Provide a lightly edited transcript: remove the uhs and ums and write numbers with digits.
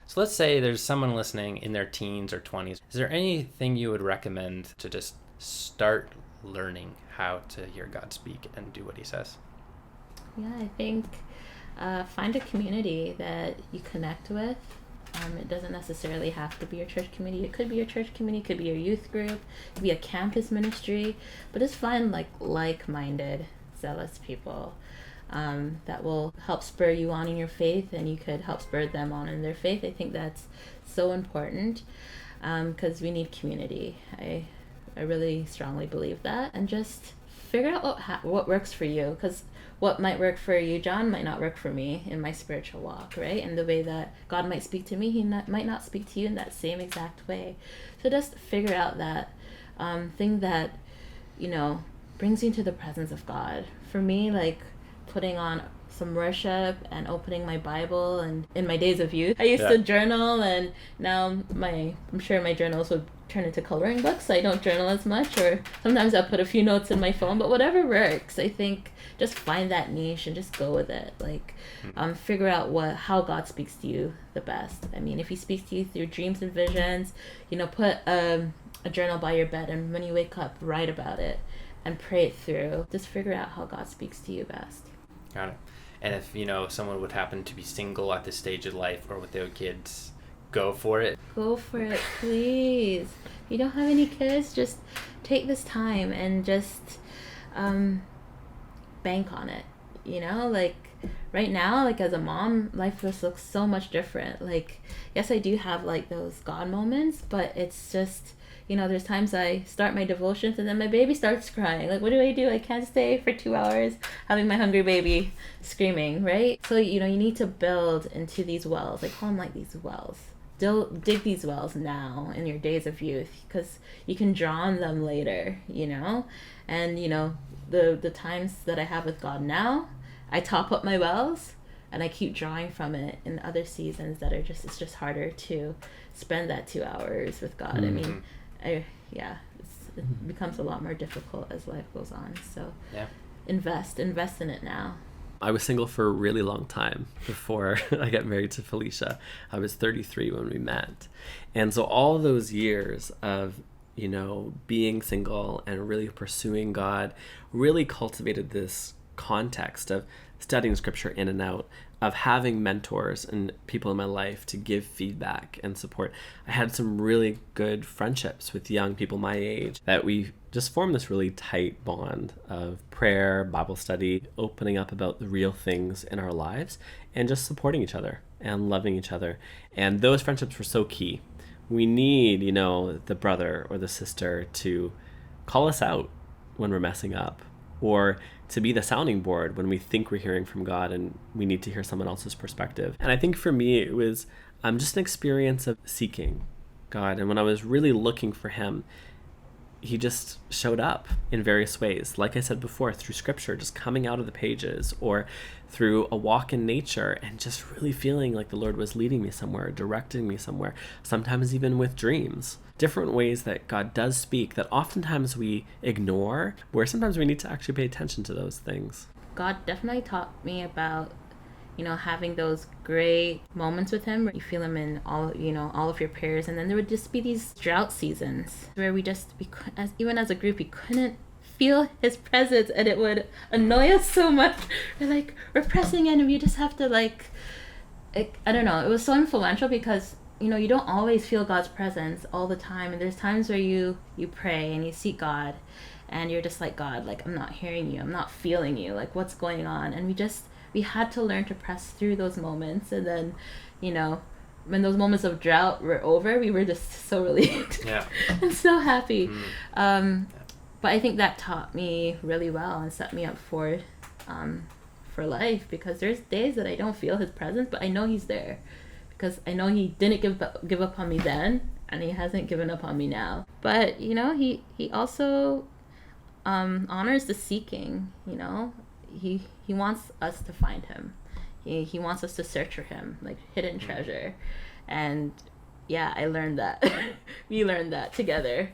So let's say there's someone listening in their teens or 20s. Is there anything you would recommend to just start learning how to hear God speak and do what he says? Yeah, I think find a community that you connect with. It doesn't necessarily have to be your church community. It could be your church community, it could be your youth group, it could be a campus ministry, but just find like-minded, zealous people that will help spur you on in your faith, and you could help spur them on in their faith. I think that's so important because we need community. I really strongly believe that, and just figure out what works for you, because what might work for you, John, might not work for me in my spiritual walk, right? And the way that God might speak to me, he might not speak to you in that same exact way. So just figure out that thing that, brings you into the presence of God. For me, like putting on some worship and opening my Bible, and in my days of youth, I used to journal, and now I'm sure my journals would turn into coloring books, so I don't journal as much, or sometimes I'll put a few notes in my phone, but whatever works. I think just find that niche and just go with it. Figure out how God speaks to you the best. I mean, if he speaks to you through dreams and visions, put a journal by your bed, and when you wake up, write about it and pray it through. Just figure out how God speaks to you best. Got it. And if, someone would happen to be single at this stage of life or with their kids, go for it. Go for it, please. If you don't have any kids, just take this time and just bank on it. Right now, as a mom, life just looks so much different. Yes, I do have those God moments, but it's just, there's times I start my devotions and then my baby starts crying. What do? I can't stay for 2 hours having my hungry baby screaming, right? So, you need to build into these wells. I call them these wells. Dig these wells now in your days of youth, because you can draw on them later, and the times that I have with God now, I top up my wells and I keep drawing from it in other seasons that it's just harder to spend that 2 hours with God. Mm-hmm. I mean, it becomes a lot more difficult as life goes on. So invest in it now. I was single for a really long time before I got married to Felicia. I was 33 when we met. And so all those years of, being single and really pursuing God really cultivated this context of studying scripture in and out, of having mentors and people in my life to give feedback and support. I had some really good friendships with young people my age that we just formed this really tight bond of prayer, Bible study, opening up about the real things in our lives, and just supporting each other and loving each other. And those friendships were so key. We need, the brother or the sister to call us out when we're messing up, or to be the sounding board when we think we're hearing from God and we need to hear someone else's perspective. And I think for me, it was just an experience of seeking God. And when I was really looking for him, he just showed up in various ways. Like I said before, through scripture, just coming out of the pages, or through a walk in nature and just really feeling like the Lord was leading me somewhere, directing me somewhere, sometimes even with dreams. Different ways that God does speak that oftentimes we ignore, where sometimes we need to actually pay attention to those things. God definitely taught me about, having those great moments with him where you feel him in all of your prayers. And then there would just be these drought seasons where even as a group, we couldn't feel his presence, and it would annoy us so much. We're pressing in, and you just have to I don't know. It was so influential because you don't always feel God's presence all the time. And there's times where you pray and you seek God and you're just God, I'm not hearing you. I'm not feeling you. What's going on? And we had to learn to press through those moments. And then, when those moments of drought were over, we were just so relieved. Yeah. and so happy. But I think that taught me really well and set me up for life, because there's days that I don't feel his presence, but I know he's there. Because I know he didn't give up on me then, and he hasn't given up on me now. But, he also honors the seeking, He wants us to find him. He wants us to search for him, hidden treasure. And, I learned that. We learned that together.